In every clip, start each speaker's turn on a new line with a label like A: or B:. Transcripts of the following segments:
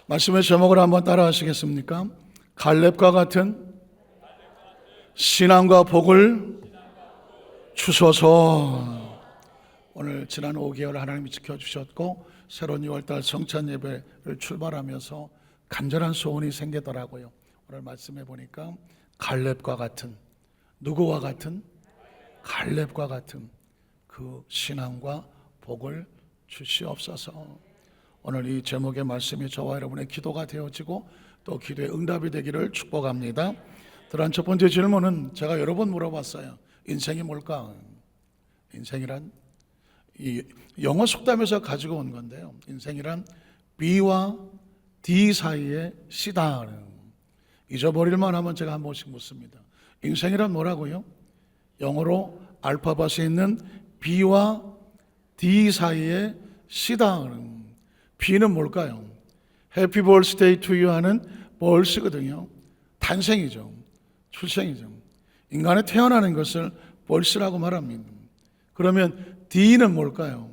A: 말씀의 제목을 한번 따라 하시겠습니까? 갈렙과 같은 신앙과 복을 주소서. 오늘 지난 5개월 하나님이 지켜주셨고 새로운 6월달 성찬 예배를 출발하면서 간절한 소원이 생기더라고요. 오늘 말씀해 보니까 갈렙과 같은, 누구와 같은? 갈렙과 같은 그 신앙과 복을 주시옵소서. 오늘 이 제목의 말씀이 저와 여러분의 기도가 되어지고 또 기도의 응답이 되기를 축복합니다. 들어간 첫 번째 질문은 제가 여러 번 물어봤어요. 인생이 뭘까? 인생이란 이 영어 속담에서 가지고 온 건데요. 인생이란 B와 D 사이의 시다. 잊어버릴만 하면 제가 한 번씩 묻습니다. 인생이란 뭐라고요? 영어로 알파벳에 있는 B와 D 사이의 시다. B는 뭘까요? Happy birthday to you 하는 birth거든요. 탄생이죠. 출생이죠. 인간이 태어나는 것을 birth라고 말합니다. 그러면 D는 뭘까요?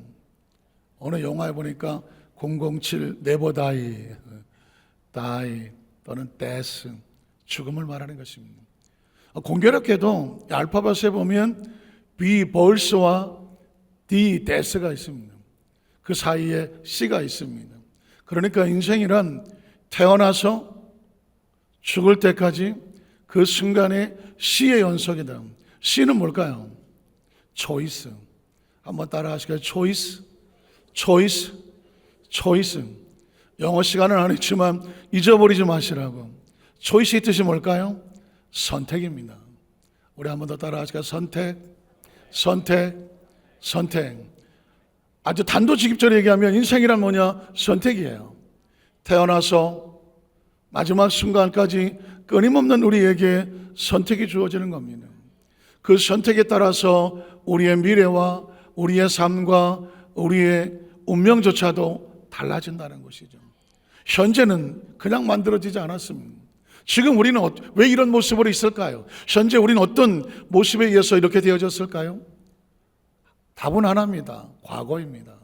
A: 어느 영화에 보니까 007 Never Die, Die 또는 Death, 죽음을 말하는 것입니다. 공교롭게도 알파벳에 보면 B birth와 D death가 있습니다. 그 사이에 C가 있습니다. 그러니까 인생이란 태어나서 죽을 때까지 그 순간에 C의 연속이다. C는 뭘까요? 초이스. 한번 따라 하실까요? 초이스, 초이스, 초이스. 영어 시간은 안 했지만 잊어버리지 마시라고. 초이스의 뜻이 뭘까요? 선택입니다. 우리 한번 더 따라 하실까요? 선택, 선택, 선택. 아주 단도직입적으로 얘기하면 인생이란 뭐냐? 선택이에요. 태어나서 마지막 순간까지 끊임없는 우리에게 선택이 주어지는 겁니다. 그 선택에 따라서 우리의 미래와 우리의 삶과 우리의 운명조차도 달라진다는 것이죠. 현재는 그냥 만들어지지 않았습니다. 지금 우리는 왜 이런 모습으로 있을까요? 현재 우리는 어떤 모습에 의해서 이렇게 되어졌을까요? 답은 하나입니다. 과거입니다.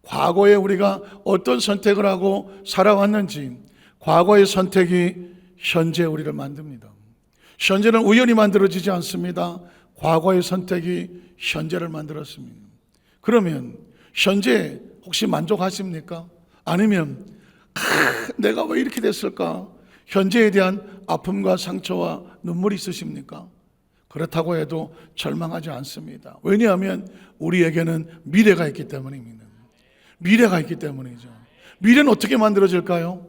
A: 과거에 우리가 어떤 선택을 하고 살아왔는지 과거의 선택이 현재 우리를 만듭니다. 현재는 우연히 만들어지지 않습니다. 과거의 선택이 현재를 만들었습니다. 그러면 현재 혹시 만족하십니까? 아니면 내가 왜 이렇게 됐을까? 현재에 대한 아픔과 상처와 눈물이 있으십니까? 그렇다고 해도 절망하지 않습니다. 왜냐하면 우리에게는 미래가 있기 때문입니다. 미래가 있기 때문이죠. 미래는 어떻게 만들어질까요?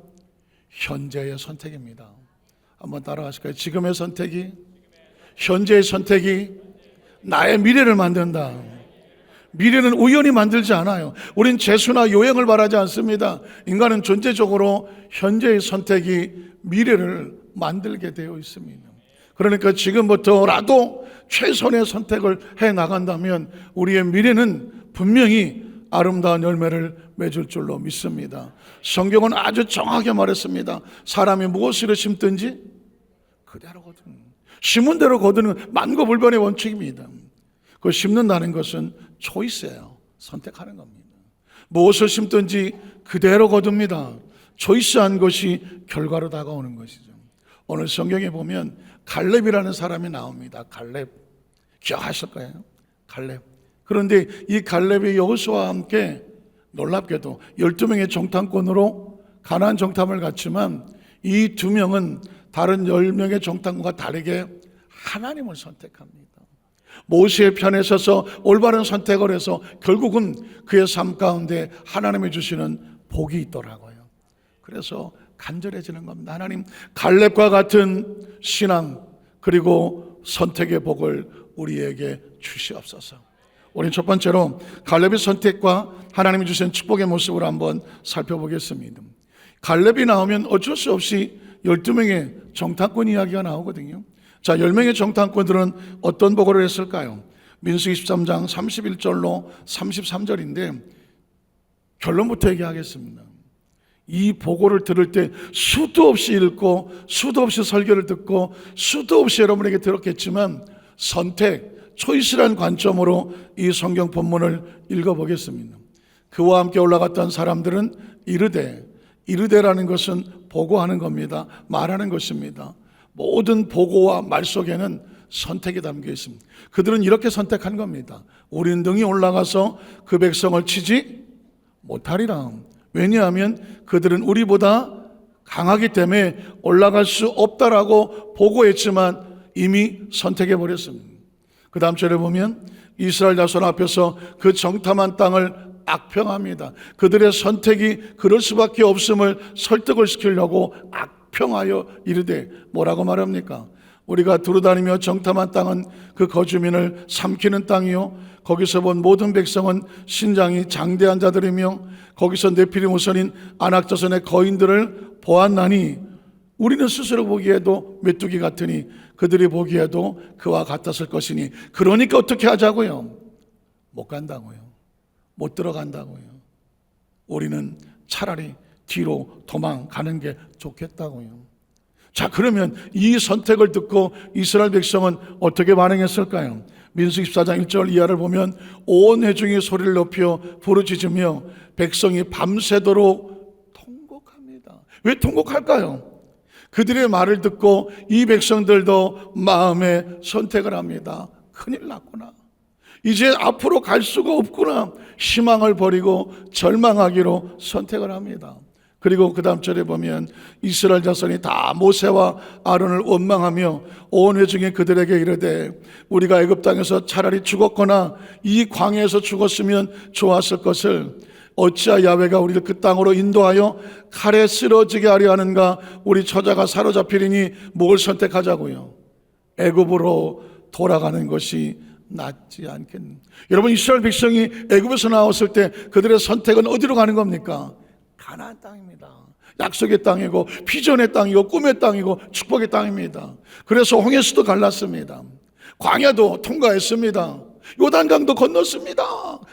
A: 현재의 선택입니다. 한번 따라하실까요? 지금의 선택이, 현재의 선택이 나의 미래를 만든다. 미래는 우연히 만들지 않아요. 우린 재수나 요행을 바라지 않습니다. 인간은 존재적으로 현재의 선택이 미래를 만들게 되어 있습니다. 그러니까 지금부터라도 최선의 선택을 해 나간다면 우리의 미래는 분명히 아름다운 열매를 맺을 줄로 믿습니다. 성경은 아주 정확하게 말했습니다. 사람이 무엇을 심든지 그대로 거두는, 심은 대로 거두는 만고불변의 원칙입니다. 그 심는다는 것은 초이스예요. 선택하는 겁니다. 무엇을 심든지 그대로 거둡니다. 초이스한 것이 결과로 다가오는 것이죠. 오늘 성경에 보면 갈렙이라는 사람이 나옵니다. 갈렙, 기억하실 거예요. 갈렙. 그런데 이 갈렙이 여호수아와 함께 놀랍게도 12명의 정탐꾼으로 가나안 정탐을 갔지만 이 2명은 다른 10명의 정탐꾼과 다르게 하나님을 선택합니다. 모세의 편에 서서 올바른 선택을 해서 결국은 그의 삶 가운데 하나님이 주시는 복이 있더라고요. 그래서 간절해지는 겁니다. 하나님, 갈렙과 같은 신앙 그리고 선택의 복을 우리에게 주시옵소서. 우리 첫 번째로 갈렙의 선택과 하나님이 주신 축복의 모습을 한번 살펴보겠습니다. 갈렙이 나오면 어쩔 수 없이 12명의 정탐꾼 이야기가 나오거든요. 자, 10명의 정탐꾼들은 어떤 보고를 했을까요? 민수기 13장 31절로 33절인데 결론부터 얘기하겠습니다. 이 보고를 들을 때 수도 없이 읽고 수도 없이 설교를 듣고 수도 없이 여러분에게 들었겠지만 선택, 초이스라는 관점으로 이 성경 본문을 읽어보겠습니다. 그와 함께 올라갔던 사람들은 이르되 이르되라는 것은 보고하는 겁니다. 말하는 것입니다. 모든 보고와 말 속에는 선택이 담겨 있습니다. 그들은 이렇게 선택한 겁니다. 우리는 등이 올라가서 그 백성을 치지 못하리라. 왜냐하면 그들은 우리보다 강하기 때문에 올라갈 수 없다라고 보고했지만 이미 선택해 버렸습니다. 그 다음 절에 보면 이스라엘 자손 앞에서 그 정탐한 땅을 악평합니다. 그들의 선택이 그럴 수밖에 없음을 설득을 시키려고 악평하여 이르되 뭐라고 말합니까? 우리가 두루다니며 정탐한 땅은 그 거주민을 삼키는 땅이요 거기서 본 모든 백성은 신장이 장대한 자들이며 거기서 네피림 후손인 아낙 자손의 거인들을 보았나니 우리는 스스로 보기에도 메뚜기 같으니 그들이 보기에도 그와 같았을 것이니 그러니까 어떻게 하자고요? 못 간다고요. 못 들어간다고요. 우리는 차라리 뒤로 도망가는 게 좋겠다고요. 자, 그러면 이 선택을 듣고 이스라엘 백성은 어떻게 반응했을까요? 민수기 14장 1절 이하를 보면 온 회중이 소리를 높여 부르짖으며 백성이 밤새도록 통곡합니다. 왜 통곡할까요? 그들의 말을 듣고 이 백성들도 마음에 선택을 합니다. 큰일 났구나. 이제 앞으로 갈 수가 없구나. 희망을 버리고 절망하기로 선택을 합니다. 그리고 그 다음 절에 보면 이스라엘 자손이 다 모세와 아론을 원망하며 온 회중이 그들에게 이르되 우리가 애굽 땅에서 차라리 죽었거나 이 광야에서 죽었으면 좋았을 것을 어찌하여 야훼가 우리를 그 땅으로 인도하여 칼에 쓰러지게 하려 하는가? 우리 처자가 사로잡히리니 뭘 선택하자고요? 애굽으로 돌아가는 것이 낫지 않겠니? 여러분, 이스라엘 백성이 애굽에서 나왔을 때 그들의 선택은 어디로 가는 겁니까? 가나안 땅입니다. 약속의 땅이고 비전의 땅이고 꿈의 땅이고 축복의 땅입니다. 그래서 홍해수도 갈랐습니다. 광야도 통과했습니다. 요단강도 건넜습니다.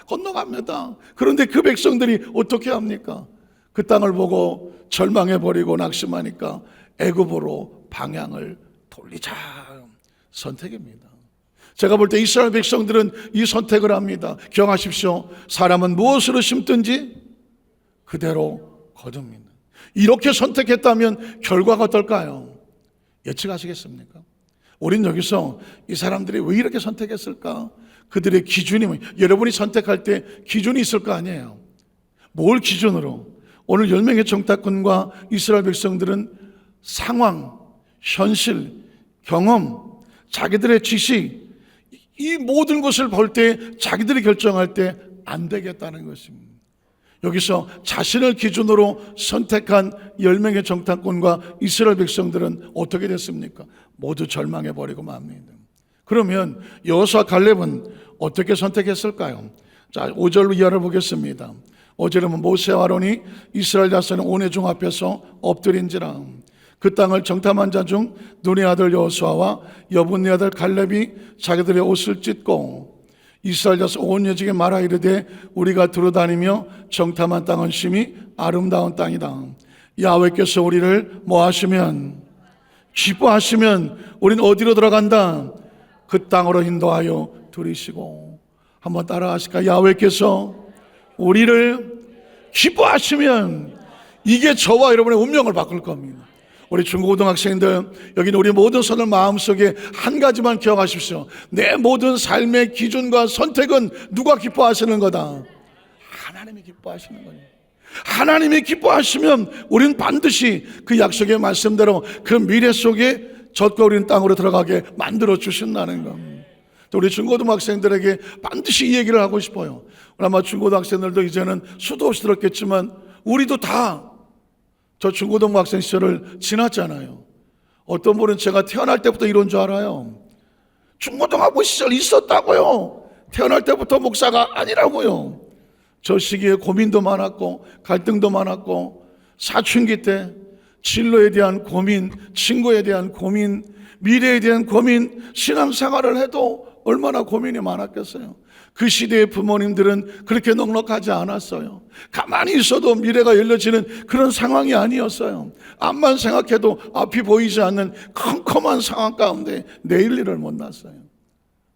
A: 건너갑니다. 그런데 그 백성들이 어떻게 합니까? 그 땅을 보고 절망해버리고 낙심하니까 애굽으로 방향을 돌리자. 선택입니다. 제가 볼 때 이스라엘 백성들은 이 선택을 합니다. 기억하십시오. 사람은 무엇으로 심든지 그대로 거둡니다. 이렇게 선택했다면 결과가 어떨까요? 예측하시겠습니까? 우린 여기서 이 사람들이 왜 이렇게 선택했을까? 그들의 기준이 여러분이 선택할 때 기준이 있을 거 아니에요. 뭘 기준으로? 오늘 10명의 정탐꾼과 이스라엘 백성들은 상황, 현실, 경험, 자기들의 지식 이 모든 것을 볼 때 자기들이 결정할 때 안 되겠다는 것입니다. 여기서 자신을 기준으로 선택한 10명의 정탐꾼과 이스라엘 백성들은 어떻게 됐습니까? 모두 절망해버리고 맙니다. 그러면 여호수아 갈렙은 어떻게 선택했을까요? 자, 5절 이하를 보겠습니다. 5절에 보면 모세와 아론이 이스라엘 자손의 온 회중 앞에서 엎드린지라 그 땅을 정탐한 자 중 눈의 아들 여호수아와 여분네 아들 갈렙이 자기들의 옷을 찢고 이스라엘 자손 온 회중에 말하 이르되 우리가 두루다니며 정탐한 땅은 심히 아름다운 땅이다. 야훼께서 우리를 뭐 하시면 기뻐하시면 우린 어디로 들어간다? 그 땅으로 인도하여 들이시고. 한번 따라 하실까요? 야훼께서 우리를 기뻐하시면 이게 저와 여러분의 운명을 바꿀 겁니다. 우리 중고등학생들, 여기는 우리 모든 손을 마음속에 한 가지만 기억하십시오. 내 모든 삶의 기준과 선택은 누가 기뻐하시는 거다? 하나님이 기뻐하시는 거예요. 하나님이 기뻐하시면 우리는 반드시 그 약속의 말씀대로 그 미래 속에 젖과 우리는 땅으로 들어가게 만들어 주신다는 겁니다. 또 우리 중고등학생들에게 반드시 이 얘기를 하고 싶어요. 아마 중고등학생들도 이제는 수도 없이 들었겠지만 우리도 다 저 중고등학생 시절을 지났잖아요. 어떤 분은 제가 태어날 때부터 이런 줄 알아요. 중고등학교 시절 있었다고요. 태어날 때부터 목사가 아니라고요. 저 시기에 고민도 많았고 갈등도 많았고 사춘기 때 진로에 대한 고민, 친구에 대한 고민, 미래에 대한 고민, 신앙생활을 해도 얼마나 고민이 많았겠어요. 그 시대의 부모님들은 그렇게 넉넉하지 않았어요. 가만히 있어도 미래가 열려지는 그런 상황이 아니었어요. 앞만 생각해도 앞이 보이지 않는 컴컴한 상황 가운데 내일 일을 못 났어요.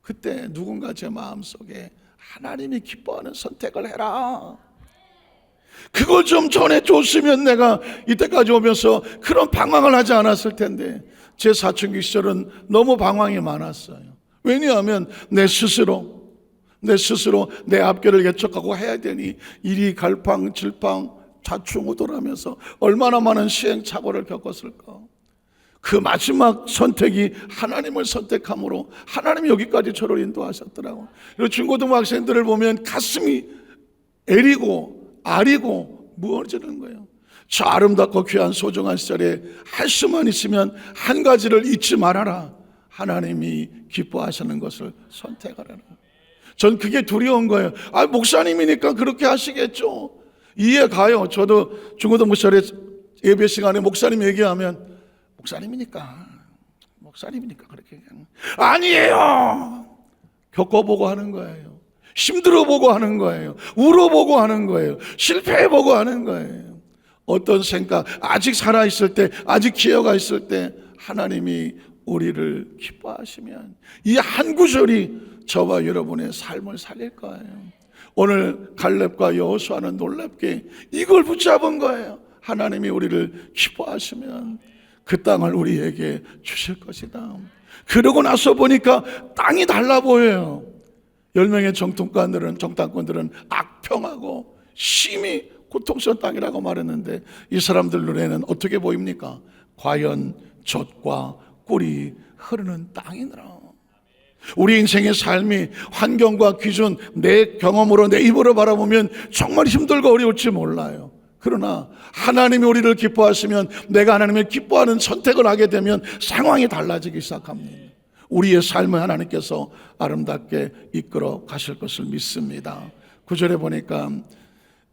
A: 그때 누군가 제 마음속에 하나님이 기뻐하는 선택을 해라. 그걸 좀 전해줬으면 내가 이때까지 오면서 그런 방황을 하지 않았을 텐데, 제 사춘기 시절은 너무 방황이 많았어요. 왜냐하면 내 스스로 내 앞길을 개척하고 해야 되니 일이 갈팡질팡 좌충우돌하면서 얼마나 많은 시행착오를 겪었을까. 그 마지막 선택이 하나님을 선택함으로 하나님이 여기까지 저를 인도하셨더라고요. 그리고 중고등학생들을 보면 가슴이 애리고 아리고 무너지는 거예요. 저 아름답고 귀한 소중한 시절에 할 수만 있으면 한 가지를 잊지 말아라. 하나님이 기뻐하시는 것을 선택하라는 거예요. 전 그게 두려운 거예요. 목사님이니까 그렇게 하시겠죠. 이해 가요. 저도 중고등부 시절에 예배 시간에 목사님 얘기하면 목사님이니까 그렇게 얘기하는 거예요. 아니에요. 겪어보고 하는 거예요. 힘들어보고 하는 거예요. 울어보고 하는 거예요. 실패해보고 하는 거예요. 어떤 생각, 아직 살아있을 때, 아직 기회가 있을 때 하나님이 우리를 기뻐하시면 이 한 구절이 저와 여러분의 삶을 살릴 거예요. 오늘 갈렙과 여호수아는 놀랍게 이걸 붙잡은 거예요. 하나님이 우리를 기뻐하시면 그 땅을 우리에게 주실 것이다. 그러고 나서 보니까 땅이 달라 보여요. 10명의 정탐꾼들은 악평하고 심히 고통스러운 땅이라고 말했는데, 이 사람들 눈에는 어떻게 보입니까? 과연 젖과 꿀이 흐르는 땅이더라. 우리 인생의 삶이 환경과 기준, 내 경험으로, 내 입으로 바라보면 정말 힘들고 어려울지 몰라요. 그러나 하나님이 우리를 기뻐하시면, 내가 하나님을 기뻐하는 선택을 하게 되면 상황이 달라지기 시작합니다. 우리의 삶을 하나님께서 아름답게 이끌어 가실 것을 믿습니다. 9절에 보니까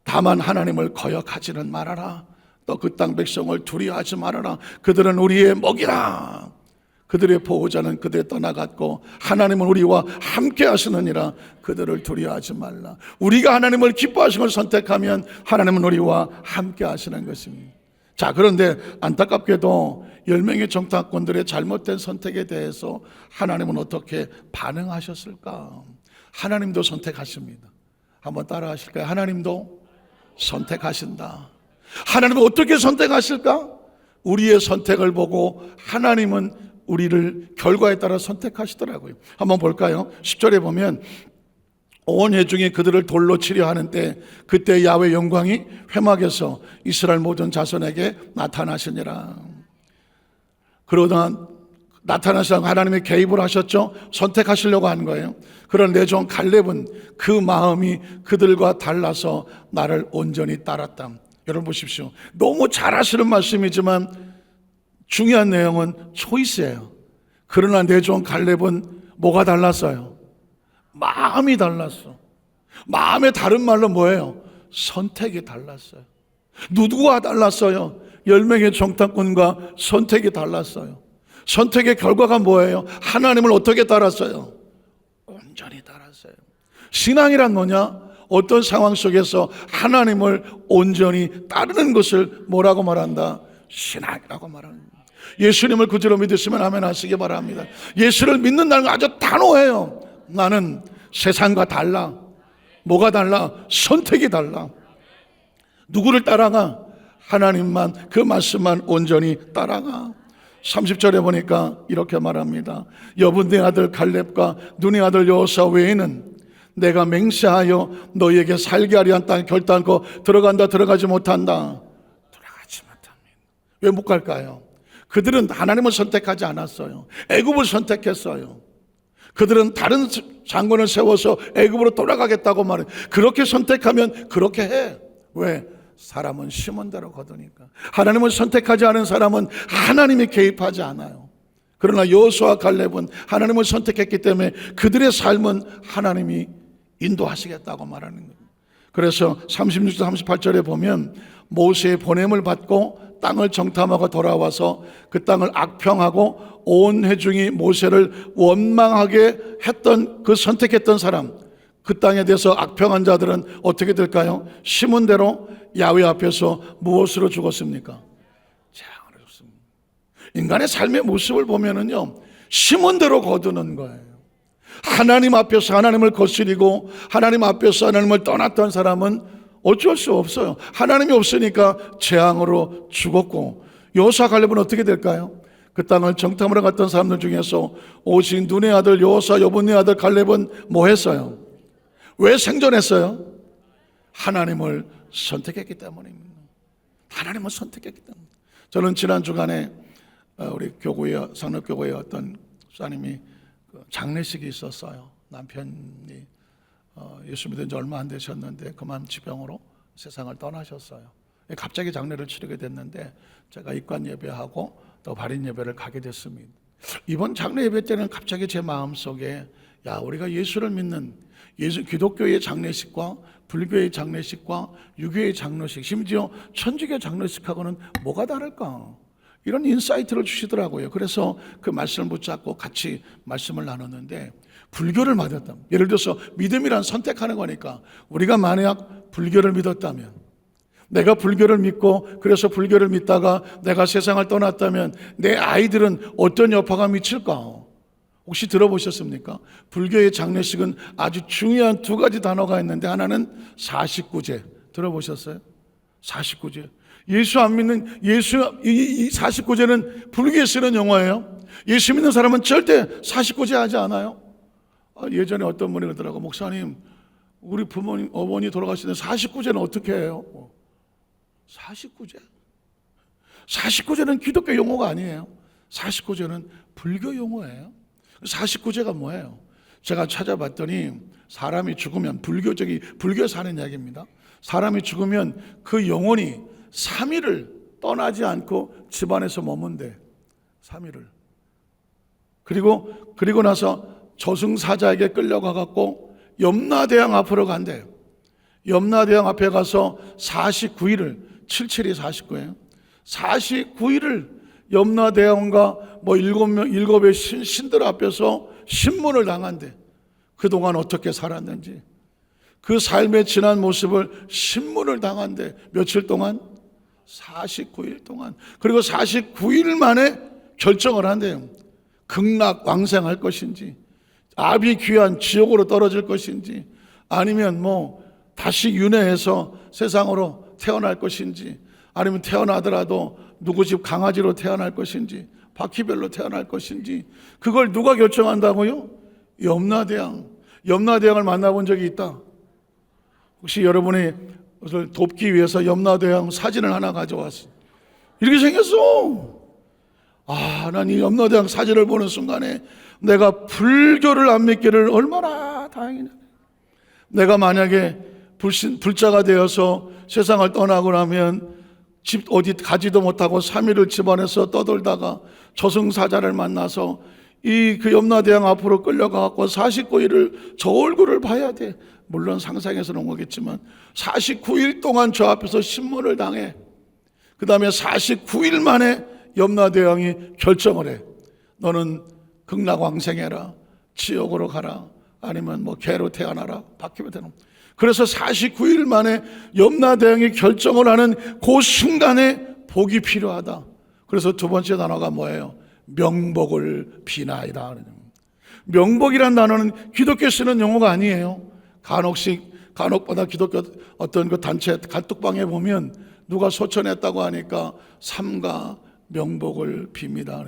A: 다만 하나님을 거역하지는 말아라. 또 그 땅 백성을 두려워하지 말아라. 그들은 우리의 먹이라. 그들의 보호자는 그들에 떠나갔고 하나님은 우리와 함께 하시느니라. 그들을 두려워하지 말라. 우리가 하나님을 기뻐하시는 걸 선택하면 하나님은 우리와 함께 하시는 것입니다. 자, 그런데 안타깝게도 10명의 정탐꾼들의 잘못된 선택에 대해서 하나님은 어떻게 반응하셨을까? 하나님도 선택하십니다. 한번 따라 하실까요? 하나님도 선택하신다. 하나님은 어떻게 선택하실까? 우리의 선택을 보고 하나님은 우리를 결과에 따라 선택하시더라고요. 한번 볼까요? 10절에 보면 온 회중이 그들을 돌로 치려 하는데 그때 야훼 영광이 회막에서 이스라엘 모든 자손에게 나타나시니라. 그러다 나타나시라고 하나님이 개입을 하셨죠. 선택하시려고 한 거예요. 그런 내 종 갈렙은 그 마음이 그들과 달라서 나를 온전히 따랐다. 여러분 보십시오. 너무 잘 하시는 말씀이지만 중요한 내용은 초이스예요. 그러나 내 종 갈렙은 뭐가 달랐어요? 마음이 달랐어. 마음의 다른 말로 뭐예요? 선택이 달랐어요. 누구와 달랐어요? 10명의 정탐꾼과 선택이 달랐어요. 선택의 결과가 뭐예요? 하나님을 어떻게 따랐어요? 온전히 따랐어요. 신앙이란 뭐냐? 어떤 상황 속에서 하나님을 온전히 따르는 것을 뭐라고 말한다? 신앙이라고 말합니다. 예수님을 구주로 믿으시면 아멘 하시기 바랍니다. 예수를 믿는다는 건 아주 단호해요. 나는 세상과 달라. 뭐가 달라? 선택이 달라. 누구를 따라가? 하나님만, 그 말씀만 온전히 따라가. 30절에 보니까 이렇게 말합니다. 여분네 아들 갈렙과 눈의 아들 여호수아 외에는 내가 맹세하여 너희에게 살게 하려 한 땅에 결단코 들어간다 들어가지 못한다. 들어가지 못합니다. 왜 못 갈까요? 그들은 하나님을 선택하지 않았어요. 애굽을 선택했어요. 그들은 다른 장군을 세워서 애굽으로 돌아가겠다고 말해요. 그렇게 선택하면 그렇게 해. 왜? 사람은 심은 대로 거두니까. 하나님을 선택하지 않은 사람은 하나님이 개입하지 않아요. 그러나 여호수아 갈렙은 하나님을 선택했기 때문에 그들의 삶은 하나님이 인도하시겠다고 말하는 거예요. 그래서 36절 38절에 보면 모세의 보냄을 받고 땅을 정탐하고 돌아와서 그 땅을 악평하고 온 회중이 모세를 원망하게 했던 그 선택했던 사람, 그 땅에 대해서 악평한 자들은 어떻게 될까요? 심은 대로 야훼 앞에서 무엇으로 죽었습니까? 재앙으로 죽습니다. 인간의 삶의 모습을 보면은요, 심은 대로 거두는 거예요. 하나님 앞에서 하나님을 거스리고 하나님 앞에서 하나님을 떠났던 사람은 어쩔 수 없어요. 하나님이 없으니까 재앙으로 죽었고, 여호수아 갈렙은 어떻게 될까요? 그 땅을 정탐하러 갔던 사람들 중에서 오직 눈의 아들 여호수아, 여분의 아들 갈렙은 뭐 했어요? 왜 생존했어요? 하나님을 선택했기 때문입니다. 하나님을 선택했기 때문에. 저는 지난 주간에 우리 교구에, 상록교구에 어떤 사님이 장례식이 있었어요. 남편이 예수 믿은 지 얼마 안 되셨는데 그만 지병으로 세상을 떠나셨어요. 갑자기 장례를 치르게 됐는데 제가 입관 예배하고 또 발인 예배를 가게 됐습니다. 이번 장례 예배 때는 갑자기 제 마음속에 우리가 예수를 믿는 기독교의 장례식과 불교의 장례식과 유교의 장례식, 심지어 천주교 장례식하고는 뭐가 다를까? 이런 인사이트를 주시더라고요. 그래서 그 말씀을 붙잡고 같이 말씀을 나눴는데, 불교를 믿었다. 예를 들어서 믿음이란 선택하는 거니까 우리가 만약 불교를 믿었다면, 내가 불교를 믿고 그래서 불교를 믿다가 내가 세상을 떠났다면 내 아이들은 어떤 여파가 미칠까? 혹시 들어보셨습니까? 불교의 장례식은 아주 중요한 두 가지 단어가 있는데, 하나는 49제. 들어보셨어요? 49제. 예수 안 믿는, 이 49제는 불교에 쓰는 용어예요. 예수 믿는 사람은 절대 49제 하지 않아요. 예전에 어떤 분이 그러더라고, 목사님, 우리 부모님, 어머니 돌아가시는데 49제는 어떻게 해요? 49제? 49제는 기독교 용어가 아니에요. 49제는 불교 용어예요. 49제가 뭐예요? 제가 찾아봤더니 사람이 죽으면, 불교에서 하는 이야기입니다. 사람이 죽으면 그 영혼이 3일을 떠나지 않고 집안에서 머문대. 3일을. 그리고 나서 저승사자에게 끌려가 갖고 염라대왕 앞으로 간대요. 염라대왕 앞에 가서 49일을, 77이 49예요. 49일을 염라대왕과 일곱의 신들 앞에서 신문을 당한대. 그동안 어떻게 살았는지, 그 삶의 지난 모습을 신문을 당한대. 며칠 동안? 49일 동안. 그리고 49일 만에 결정을 한대요. 극락왕생할 것인지, 아비 귀한 지옥으로 떨어질 것인지, 아니면 다시 윤회해서 세상으로 태어날 것인지, 아니면 태어나더라도 누구 집 강아지로 태어날 것인지, 바퀴별로 태어날 것인지, 그걸 누가 결정한다고요? 염라대왕을 만나본 적이 있다. 혹시 여러분이 그것을 돕기 위해서 염라대왕 사진을 하나 가져왔어. 이렇게 생겼어. 난 이 염라대왕 사진을 보는 순간에 내가 불교를 안 믿기를 얼마나 다행이냐. 내가 만약에 불자가 되어서 세상을 떠나고 나면 집 어디 가지도 못하고 3일을 집안에서 떠돌다가 저승사자를 만나서 그 염라대왕 앞으로 끌려가고 49일을 저 얼굴을 봐야 돼. 물론 상상해서 놓은 거겠지만 49일 동안 저 앞에서 신문을 당해. 그 다음에 49일 만에 염라대왕이 결정을 해. 너는 극락왕생해라, 지옥으로 가라, 아니면 개로 태어나라, 바뀌면 되는. 그래서 49일 만에 염라대왕이 결정을 하는 그 순간에 복이 필요하다. 그래서 두 번째 단어가 뭐예요? 명복을 비나이다. 명복이란 단어는 기독교 쓰는 용어가 아니에요. 간혹마다 기독교 어떤 그 단체 간뚝방에 보면 누가 소천했다고 하니까 삼가 명복을 빕니다.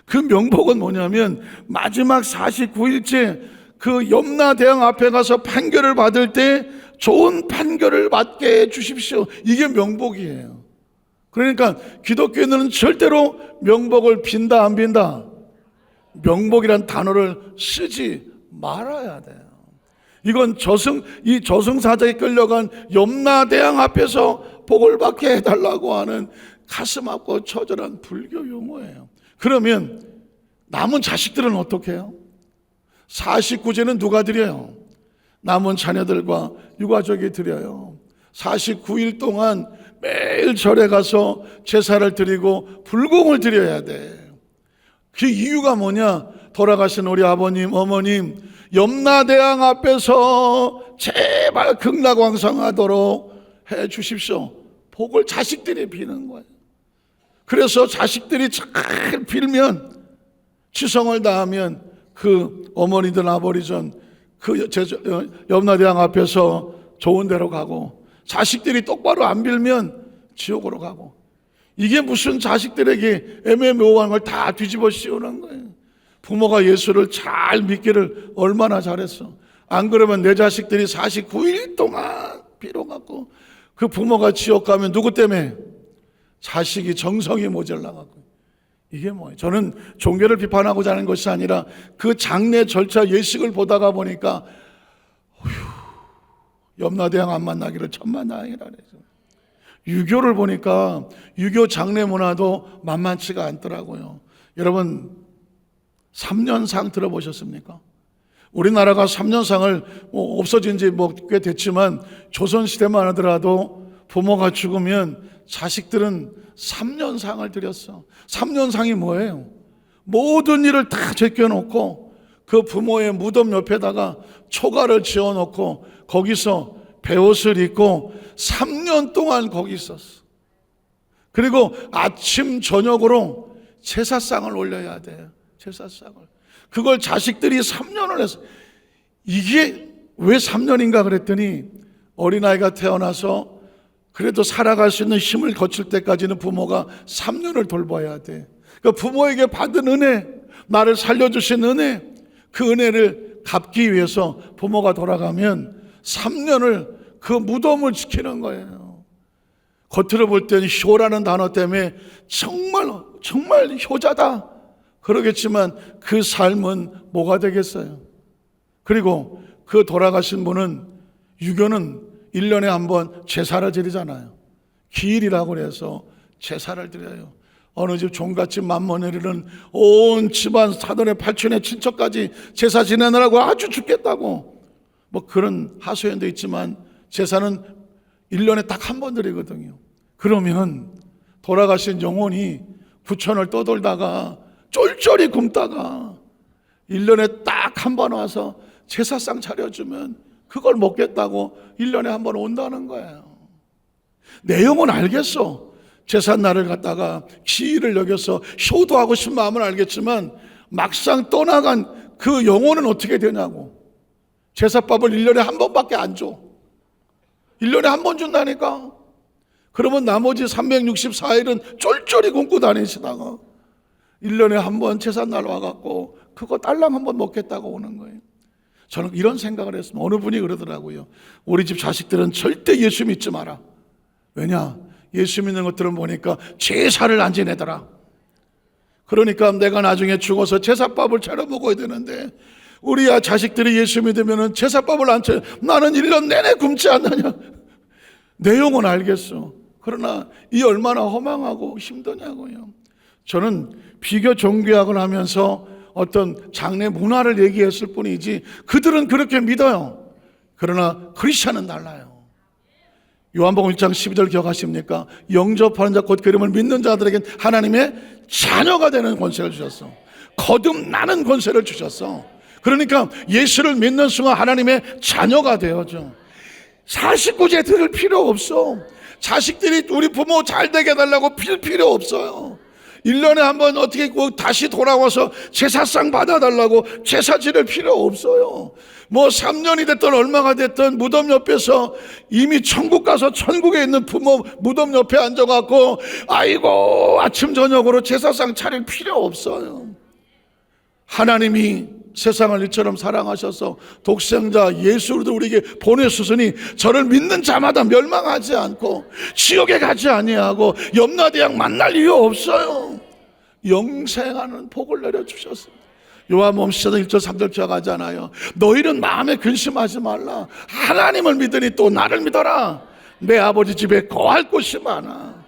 A: 그 명복은 뭐냐면 마지막 49일째 그 염라대왕 앞에 가서 판결을 받을 때 좋은 판결을 받게 해 주십시오. 이게 명복이에요. 그러니까 기독교인들은 절대로 명복을 빈다 안 빈다? 명복이란 단어를 쓰지 말아야 돼요. 이건 이 저승사자에 끌려간 염라대왕 앞에서 복을 받게 해달라고 하는 가슴 아프고 처절한 불교 용어예요. 그러면 남은 자식들은 어떻게 해요? 49제는 누가 드려요? 남은 자녀들과 유가족이 드려요. 49일 동안 매일 절에 가서 제사를 드리고 불공을 드려야 돼. 그 이유가 뭐냐? 돌아가신 우리 아버님, 어머님 염라대왕 앞에서 제발 극락왕성하도록 해 주십시오. 복을 자식들이 비는 거예요. 그래서 자식들이 잘 빌면, 지성을 다하면 그 어머니든 아버지든 그 염라대왕 앞에서 좋은 데로 가고 자식들이 똑바로 안 빌면 지옥으로 가고, 이게 무슨 자식들에게 애매모호한 걸 다 뒤집어 씌우는 거예요. 부모가 예수를 잘 믿기를 얼마나 잘했어. 안 그러면 내 자식들이 49일 동안 빌어갖고 그 부모가 지옥 가면 누구 때문에? 자식이 정성이 모자라갖고. 이게 뭐예요? 저는 종교를 비판하고자 하는 것이 아니라 그 장례 절차 예식을 보다가 보니까 염라대왕 안 만나기를 천만다행이라 그래서, 유교를 보니까 유교 장례 문화도 만만치가 않더라고요. 여러분, 3년상 들어보셨습니까? 우리나라가 3년상을 없어진 지 꽤 됐지만 조선시대만 하더라도 부모가 죽으면 자식들은 3년상을 드렸어. 3년상이 뭐예요? 모든 일을 다 제껴놓고 그 부모의 무덤 옆에다가 초가를 지어놓고 거기서 베옷을 입고 3년 동안 거기 있었어. 그리고 아침 저녁으로 제사상을 올려야 돼요. 제사상을. 그걸 자식들이 3년을 했어. 이게 왜 3년인가 그랬더니, 어린아이가 태어나서 그래도 살아갈 수 있는 힘을 거칠 때까지는 부모가 3년을 돌봐야 돼. 그러니까 부모에게 받은 은혜, 나를 살려주신 은혜, 그 은혜를 갚기 위해서 부모가 돌아가면 3년을 그 무덤을 지키는 거예요. 겉으로 볼 때는 효라는 단어 때문에 정말 효자다 그러겠지만 그 삶은 뭐가 되겠어요? 그리고 그 돌아가신 분은, 유교는 1년에 한 번 제사를 드리잖아요. 기일이라고 그래서 제사를 드려요. 어느 집 종갓집 맏며느리는 온 집안 사돈의 팔촌의 친척까지 제사 지내느라고 아주 죽겠다고, 뭐 그런 하소연도 있지만 제사는 1년에 딱 한 번 드리거든요. 그러면 돌아가신 영혼이 부천을 떠돌다가 쫄쫄이 굶다가 1년에 딱 한 번 와서 제사상 차려주면 그걸 먹겠다고 1년에 한 번 온다는 거예요. 내용은 알겠어. 제삿날을 갖다가 기일을 여겨서 효도하고 싶은 마음은 알겠지만 막상 떠나간 그 영혼은 어떻게 되냐고. 제사밥을 1년에 한 번밖에 안 줘. 1년에 한 번 준다니까. 그러면 나머지 364일은 쫄쫄이 굶고 다니시다가 1년에 한 번 제삿날 와갖고 그거 딸랑 한 번 먹겠다고 오는 거예요. 저는 이런 생각을 했습니다. 어느 분이 그러더라고요. 우리 집 자식들은 절대 예수 믿지 마라. 왜냐? 예수 믿는 것들은 보니까 제사를 안 지내더라. 그러니까 내가 나중에 죽어서 제사밥을 차려 먹어야 되는데 우리 자식들이 예수 믿으면 제사밥을 안 차려. 나는 1년 내내 굶지 않느냐. 내용은 알겠어. 그러나 이 얼마나 허망하고 힘드냐고요. 저는 비교 종교학을 하면서 어떤 장례 문화를 얘기했을 뿐이지 그들은 그렇게 믿어요. 그러나 크리스천은 달라요. 요한복음 1장 12절 기억하십니까? 영접하는 자 곧 그 이름을 믿는 자들에겐 하나님의 자녀가 되는 권세를 주셨어. 거듭나는 권세를 주셨어. 그러니까 예수를 믿는 순간 하나님의 자녀가 되어져. 49제 들을 필요 없어. 자식들이 우리 부모 잘 되게 해달라고 빌 필요 없어요. 1년에 한 번 어떻게 다시 돌아와서 제사상 받아달라고 제사 지낼 필요 없어요. 뭐 3년이 됐든 얼마가 됐든 무덤 옆에서 이미 천국 가서 천국에 있는 부모 무덤 옆에 앉아갖고 아이고 아침 저녁으로 제사상 차릴 필요 없어요. 하나님이 세상을 이처럼 사랑하셔서 독생자 예수를 우리에게 보내셨으니 저를 믿는 자마다 멸망하지 않고 지옥에 가지 아니하고 염라대왕 만날 이유 없어요. 영생하는 복을 내려주셨습니다. 요한복음 10장 1절 3절 기억하잖아요. 너희는 마음에 근심하지 말라. 하나님을 믿으니 또 나를 믿어라. 내 아버지 집에 거할 곳이 많아.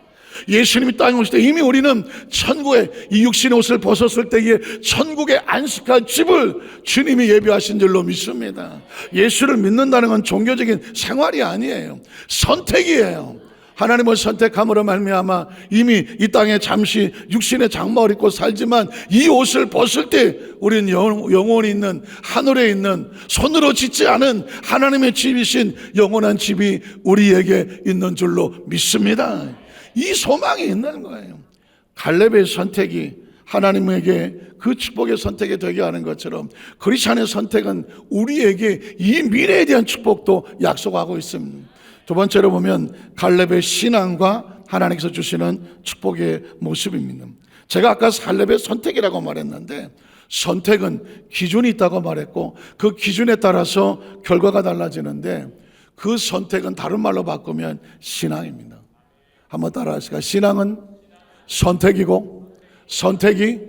A: 예수님이 땅에 오실 때 이미 우리는 천국에 이 육신의 옷을 벗었을 때에 천국에 안식할 집을 주님이 예비하신 줄로 믿습니다. 예수를 믿는다는 건 종교적인 생활이 아니에요. 선택이에요. 하나님을 선택함으로 말미암아 이미 이 땅에 잠시 육신의 장막을 입고 살지만 이 옷을 벗을 때 우리는 영원히 있는 하늘에 있는 손으로 짓지 않은 하나님의 집이신 영원한 집이 우리에게 있는 줄로 믿습니다. 이 소망이 있는 거예요. 갈렙의 선택이 하나님에게 그 축복의 선택이 되게 하는 것처럼 크리스찬의 선택은 우리에게 이 미래에 대한 축복도 약속하고 있습니다. 두 번째로 보면 갈렙의 신앙과 하나님께서 주시는 축복의 모습입니다. 제가 아까 갈렙의 선택이라고 말했는데, 선택은 기준이 있다고 말했고 그 기준에 따라서 결과가 달라지는데, 그 선택은 다른 말로 바꾸면 신앙입니다. 한번 따라하시까? 신앙은 선택이고 선택이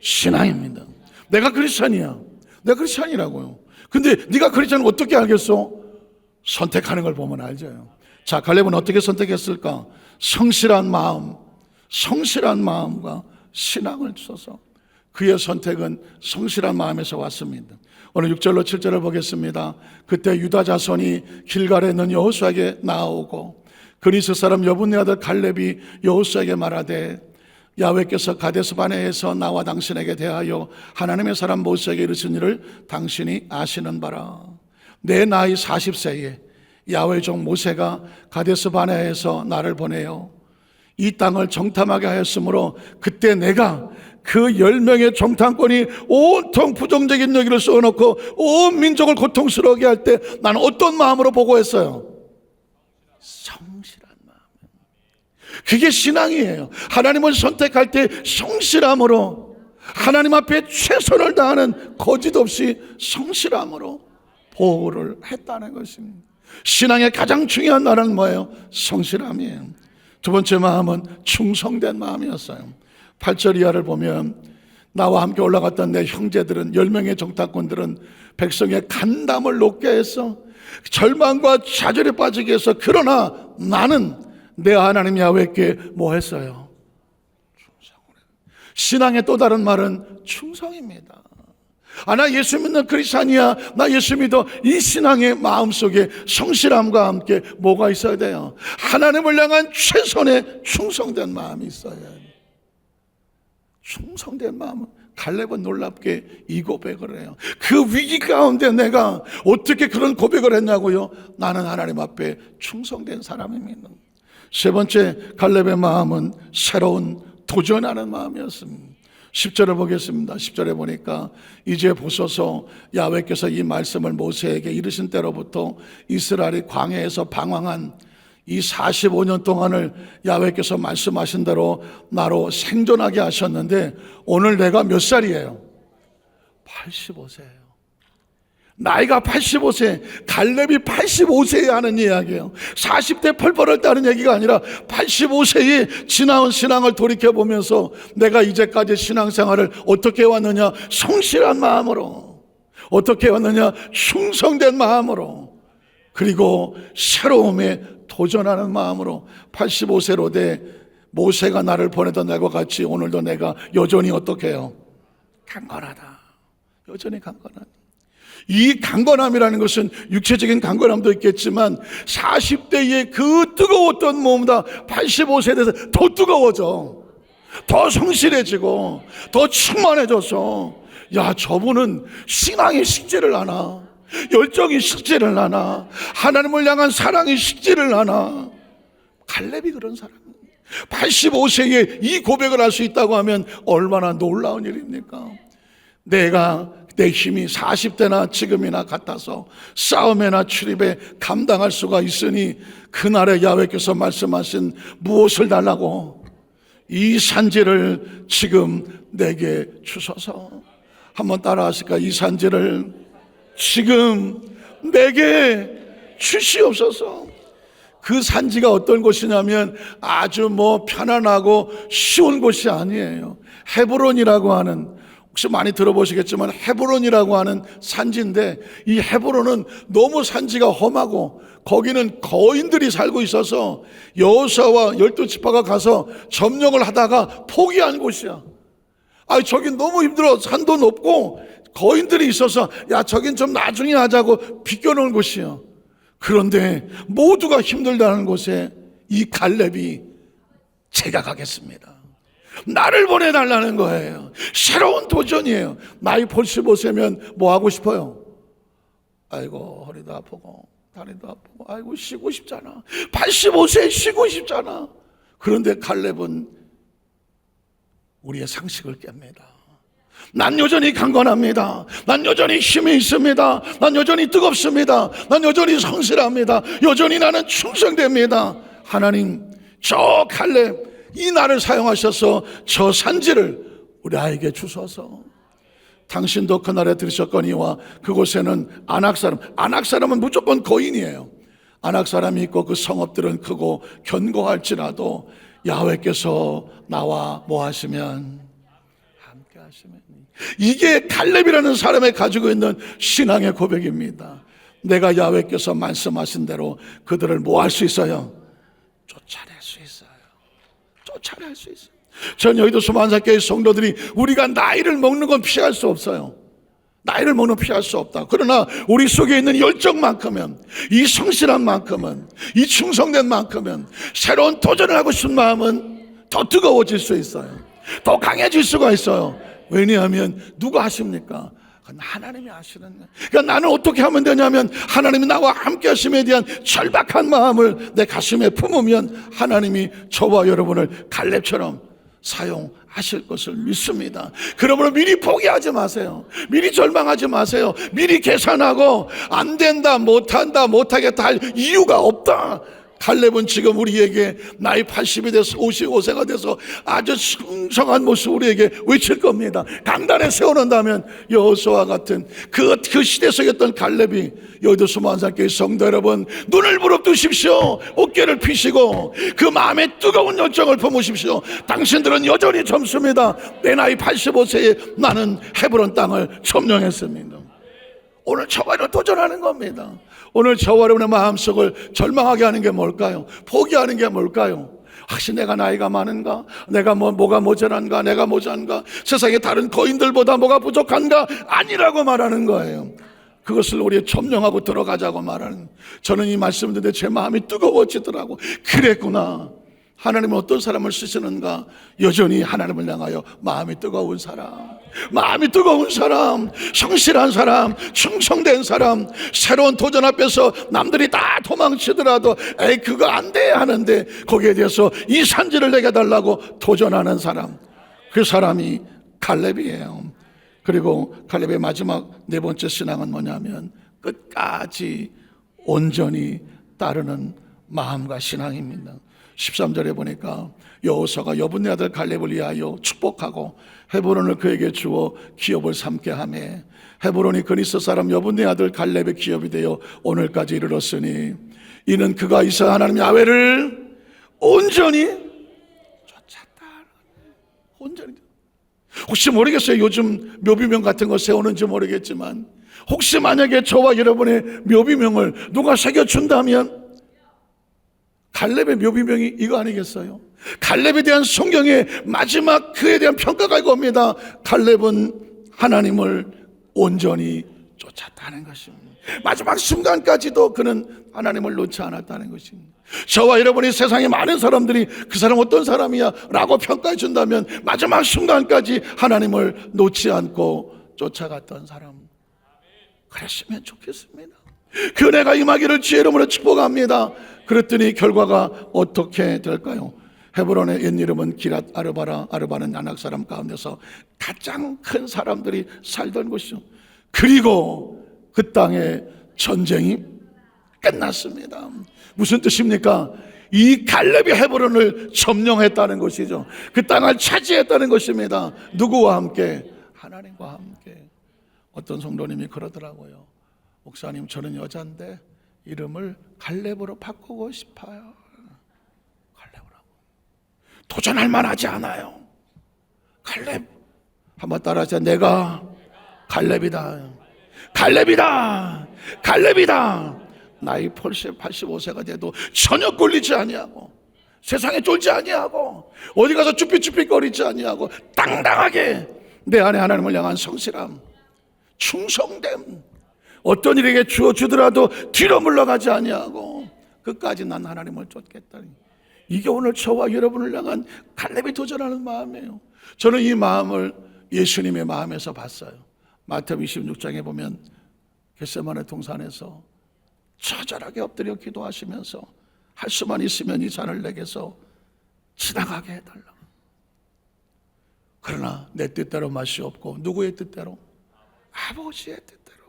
A: 신앙입니다. 내가 크리스찬이야. 내가 크리스찬이라고요. 근데 네가 크리스찬을 어떻게 알겠어? 선택하는 걸 보면 알죠. 자, 갈렙은 어떻게 선택했을까? 성실한 마음과 신앙을 써서 그의 선택은 성실한 마음에서 왔습니다. 오늘 6절로 7절을 보겠습니다. 그때 유다 자손이 길갈에 있는 여호수아에게 나아오고 그니스 사람 여분네 아들 갈렙이 여호수아에게 말하되 야훼께서 가데스 바네에서 나와 당신에게 대하여 하나님의 사람 모세에게 이르신 일을 당신이 아시는 바라. 내 나이 40세에 야훼 종 모세가 가데스 바네에서 나를 보내어 이 땅을 정탐하게 하였으므로 그때 내가 그 10명의 정탐꾼이 온통 부정적인 여기를 쏘놓고 온 민족을 고통스러우게 할 때 나는 어떤 마음으로 보고했어요? 성실한 마음. 그게 신앙이에요. 하나님을 선택할 때 성실함으로, 하나님 앞에 최선을 다하는 거짓 없이 성실함으로 보호를 했다는 것입니다. 신앙의 가장 중요한 나라는 뭐예요? 성실함이에요. 두 번째 마음은 충성된 마음이었어요. 8절 이하를 보면 나와 함께 올라갔던 내 형제들은 10명의 정탐꾼들은 백성의 간담을 높게 해서 절망과 좌절에 빠지게 해서, 그러나 나는 내 하나님 야훼께 뭐 했어요? 충성을 해요. 신앙의 또 다른 말은 충성입니다. 나 예수 믿는 크리스찬이야, 나 예수 믿어. 이 신앙의 마음속에 성실함과 함께 뭐가 있어야 돼요? 하나님을 향한 최선의 충성된 마음이 있어야 해요. 충성된 마음은, 갈렙은 놀랍게 이 고백을 해요. 그 위기 가운데 내가 어떻게 그런 고백을 했냐고요? 나는 하나님 앞에 충성된 사람입니다. 세 번째, 갈렙의 마음은 새로운 도전하는 마음이었습니다. 10절을 보겠습니다. 10절에 보니까 이제 보소서 야훼께서 이 말씀을 모세에게 이르신 때로부터 이스라엘이 광야에서 방황한 이 45년 동안을 야훼께서 말씀하신 대로 나로 생존하게 하셨는데, 오늘 내가 몇 살이에요? 85세예요. 나이가 85세, 갈렙이 85세에 하는 이야기예요. 40대 펄펄할 때 하는 얘기가 아니라 85세에 지나온 신앙을 돌이켜보면서 내가 이제까지 신앙생활을 어떻게 해왔느냐? 성실한 마음으로. 어떻게 해왔느냐? 충성된 마음으로. 그리고 새로움에 도전하는 마음으로 85세로 돼 모세가 나를 보내던 날과 같이 오늘도 내가 여전히 어떻게 해요? 강건하다. 여전히 강건하다. 이 강건함이라는 것은 육체적인 강건함도 있겠지만 40대의 그 뜨거웠던 몸보다 85세에 대해서 더 뜨거워져, 더 성실해지고 더 충만해져서, 야, 저분은 신앙이 식지를 않아, 열정이 식지를 않아, 하나님을 향한 사랑이 식지를 않아. 갈렙이 그런 사람입니다. 85세에 이 고백을 할 수 있다고 하면 얼마나 놀라운 일입니까? 내가 내 힘이 40대나 지금이나 같아서 싸움이나 출입에 감당할 수가 있으니 그날에 야훼께서 말씀하신 무엇을 달라고? 이 산지를 지금 내게 주소서. 한번 따라 하실까? 이 산지를 지금 내게 주시옵소서. 그 산지가 어떤 곳이냐면 아주 편안하고 쉬운 곳이 아니에요. 헤브론이라고 하는, 혹시 많이 들어보시겠지만 헤브론이라고 하는 산지인데, 이 헤브론은 너무 산지가 험하고 거기는 거인들이 살고 있어서 여호수아와 12지파가 가서 점령을 하다가 포기한 곳이야. 저긴 너무 힘들어, 산도 높고 거인들이 있어서 야, 저긴 좀 나중에 하자고 비껴놓은 곳이야. 그런데 모두가 힘들다는 곳에 이 갈렙이 제가 가겠습니다, 나를 보내달라는 거예요. 새로운 도전이에요. 나이 85세면 뭐 하고 싶어요? 아이고, 허리도 아프고 다리도 아프고, 아이고, 쉬고 싶잖아. 85세에 쉬고 싶잖아. 그런데 갈렙은 우리의 상식을 깹니다. 난 여전히 강건합니다. 난 여전히 힘이 있습니다. 난 여전히 뜨겁습니다. 난 여전히 성실합니다. 여전히 나는 충성됩니다. 하나님, 저 칼렙, 이 나를 사용하셔서 저 산지를 우리 아이에게 주소서. 당신도 그날에 들으셨거니와 그곳에는 아낙 사람은 무조건 거인이에요. 아낙 사람이 있고 그 성읍들은 크고 견고할지라도 야훼께서 나와 뭐 하시면 함께 하시면, 이게 칼렙이라는 사람이 가지고 있는 신앙의 고백입니다. 내가 야훼께서 말씀하신 대로 그들을 뭐 할 수 있어요? 쫓아낼 수 있어요. 쫓아낼 수 있어요. 전 여의도 수만사교회 성도들이 우리가 나이를 먹는 건 피할 수 없어요. 나이를 먹는 건 피할 수 없다. 그러나 우리 속에 있는 열정만큼은, 이 성실함만큼은, 이 충성된 만큼은, 새로운 도전을 하고 싶은 마음은 더 뜨거워질 수 있어요. 더 강해질 수가 있어요. 왜냐하면 누가 하십니까? 하나님이 하시는 거예요. 그러니까 나는 어떻게 하면 되냐면, 하나님이 나와 함께 하심에 대한 절박한 마음을 내 가슴에 품으면 하나님이 저와 여러분을 칼렙처럼 사용하실 것을 믿습니다. 그러므로 미리 포기하지 마세요. 미리 절망하지 마세요. 미리 계산하고 안 된다, 못한다, 못하겠다 할 이유가 없다. 칼렙은 지금 우리에게 나이 80이 돼서 55세가 돼서 아주 충성한 모습 우리에게 외칠 겁니다. 강단에 세워놓는다면 여호수아와 같은 그 시대 속에 있던 칼렙이, 여의도 수만사교회 성도 여러분, 눈을 부릅뜨십시오. 어깨를 피시고 그 마음에 뜨거운 열정을 품으십시오. 당신들은 여전히 젊습니다. 내 나이 85세에 나는 헤브론 땅을 점령했습니다. 오늘 저와 여러분 도전하는 겁니다. 오늘 저와 여러분의 마음속을 절망하게 하는 게 뭘까요? 포기하는 게 뭘까요? 혹시 내가 나이가 많은가? 내가 뭐가 모자란가? 내가 모자란가? 세상에 다른 거인들보다 뭐가 부족한가? 아니라고 말하는 거예요. 그것을 우리 점령하고 들어가자고 말하는. 저는 이 말씀을 듣는데 제 마음이 뜨거워지더라고. 그랬구나. 하나님은 어떤 사람을 쓰시는가? 여전히 하나님을 향하여 마음이 뜨거운 사람, 마음이 뜨거운 사람, 성실한 사람, 충성된 사람, 새로운 도전 앞에서 남들이 다 도망치더라도 에이 그거 안 돼 하는데 거기에 대해서 이 산지를 내게 달라고 도전하는 사람, 그 사람이 칼렙이에요. 그리고 칼렙의 마지막 네 번째 신앙은 뭐냐면 끝까지 온전히 따르는 마음과 신앙입니다. 13절에 보니까 여호수아가 여분네 아들 갈렙을 위하여 축복하고 헤브론을 그에게 주어 기업을 삼게 하매 헤브론이 그리스 사람 여분네 아들 갈렙의 기업이 되어 오늘까지 이르렀으니 이는 그가 이스라엘 하나님 야훼를 온전히 쫓았다. 온전히. 혹시 모르겠어요. 요즘 묘비명 같은 거 세우는지 모르겠지만 혹시 만약에 저와 여러분의 묘비명을 누가 새겨준다면 갈렙의 묘비명이 이거 아니겠어요? 갈렙에 대한 성경의 마지막 그에 대한 평가가 이겁니다. 갈렙은 하나님을 온전히 쫓았다는 것입니다. 마지막 순간까지도 그는 하나님을 놓지 않았다는 것입니다. 저와 여러분이 세상에 많은 사람들이 그 사람 어떤 사람이야 라고 평가해 준다면 마지막 순간까지 하나님을 놓지 않고 쫓아갔던 사람, 그랬으면 좋겠습니다. 그 은혜가 임하기를 주의 이름으로 축복합니다. 그랬더니 결과가 어떻게 될까요? 헤브론의 옛 이름은 기랏 아르바라, 아르바는 아낙 사람 가운데서 가장 큰 사람들이 살던 곳이죠. 그리고 그 땅에 전쟁이 끝났습니다. 무슨 뜻입니까? 이 갈렙이 헤브론을 점령했다는 것이죠. 그 땅을 차지했다는 것입니다. 누구와 함께? 하나님과 함께. 어떤 성도님이 그러더라고요. 목사님, 저는 여자인데 이름을 갈렙으로 바꾸고 싶어요. 갈렙으로. 도전할 만하지 않아요. 갈렙. 한번 따라하세요. 내가 갈렙이다. 갈렙이다. 갈렙이다. 나이 85세가 돼도 전혀 꼴리지 아니하고 세상에 쫄지 아니하고 어디 가서 쭈삣쭈삣거리지 아니하고 당당하게 내 안에 하나님을 향한 성실함, 충성됨, 어떤 일에게 주어주더라도 뒤로 물러가지 아니하고 끝까지 난 하나님을 쫓겠다니, 이게 오늘 저와 여러분을 향한 갈렙이 도전하는 마음이에요. 저는 이 마음을 예수님의 마음에서 봤어요. 마태복음 26장에 보면 겟세마네 동산에서 처절하게 엎드려 기도하시면서 할 수만 있으면 이 잔을 내게서 지나가게 해달라. 그러나 그러나 내 뜻대로 마시옵고 누구의 뜻대로? 아버지의 뜻대로.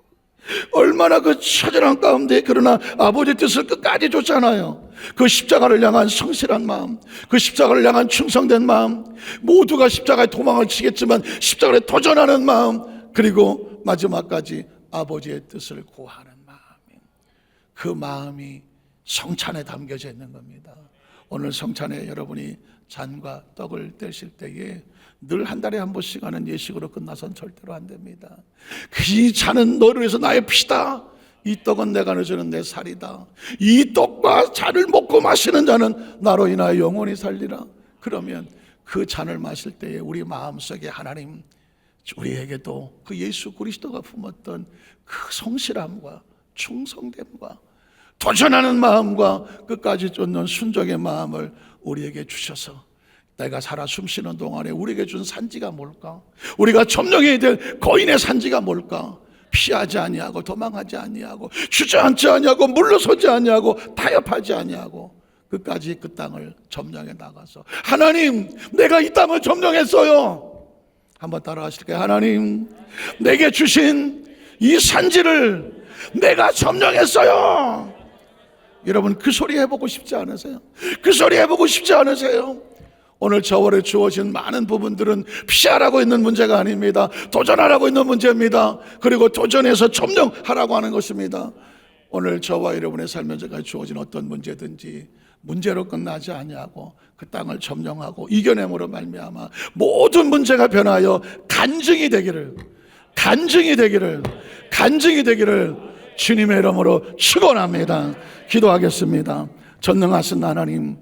A: 얼마나 그 처절한 가운데 그러나 아버지의 뜻을 끝까지 쫓잖아요. 그 십자가를 향한 성실한 마음, 그 십자가를 향한 충성된 마음, 모두가 십자가에 도망을 치겠지만 십자가에 도전하는 마음, 그리고 마지막까지 아버지의 뜻을 구하는 마음, 그 마음이 성찬에 담겨져 있는 겁니다. 오늘 성찬에 여러분이 잔과 떡을 떼실 때에 늘 한 달에 한 번씩 하는 예식으로 끝나선 절대로 안 됩니다. 이 잔은 너를 위해서 나의 피다. 이 떡은 내가 내주는 내 살이다. 이 떡과 잔을 먹고 마시는 자는 나로 인하여 영원히 살리라. 그러면 그 잔을 마실 때에 우리 마음속에 하나님, 우리에게도 그 예수 그리스도가 품었던 그 성실함과 충성됨과 도전하는 마음과 끝까지 쫓는 순종의 마음을 우리에게 주셔서 내가 살아 숨쉬는 동안에 우리에게 준 산지가 뭘까? 우리가 점령해야 될 거인의 산지가 뭘까? 피하지 아니하고 도망하지 아니하고 주저앉지 아니하고 물러서지 아니하고 타협하지 아니하고 끝까지 그 땅을 점령해 나가서 하나님, 내가 이 땅을 점령했어요. 한번 따라 하실까요? 하나님, 내게 주신 이 산지를 내가 점령했어요. 여러분, 그 소리 해보고 싶지 않으세요? 그 소리 해보고 싶지 않으세요? 오늘 저월에 주어진 많은 부분들은 피하라고 있는 문제가 아닙니다. 도전하라고 있는 문제입니다. 그리고 도전해서 점령하라고 하는 것입니다. 오늘 저와 여러분의 삶에 주어진 어떤 문제든지 문제로 끝나지 아니하고 그 땅을 점령하고 이겨냄으로 말미암아 모든 문제가 변하여 간증이 되기를 주님의 이름으로 축원합니다. 기도하겠습니다. 전능하신 하나님,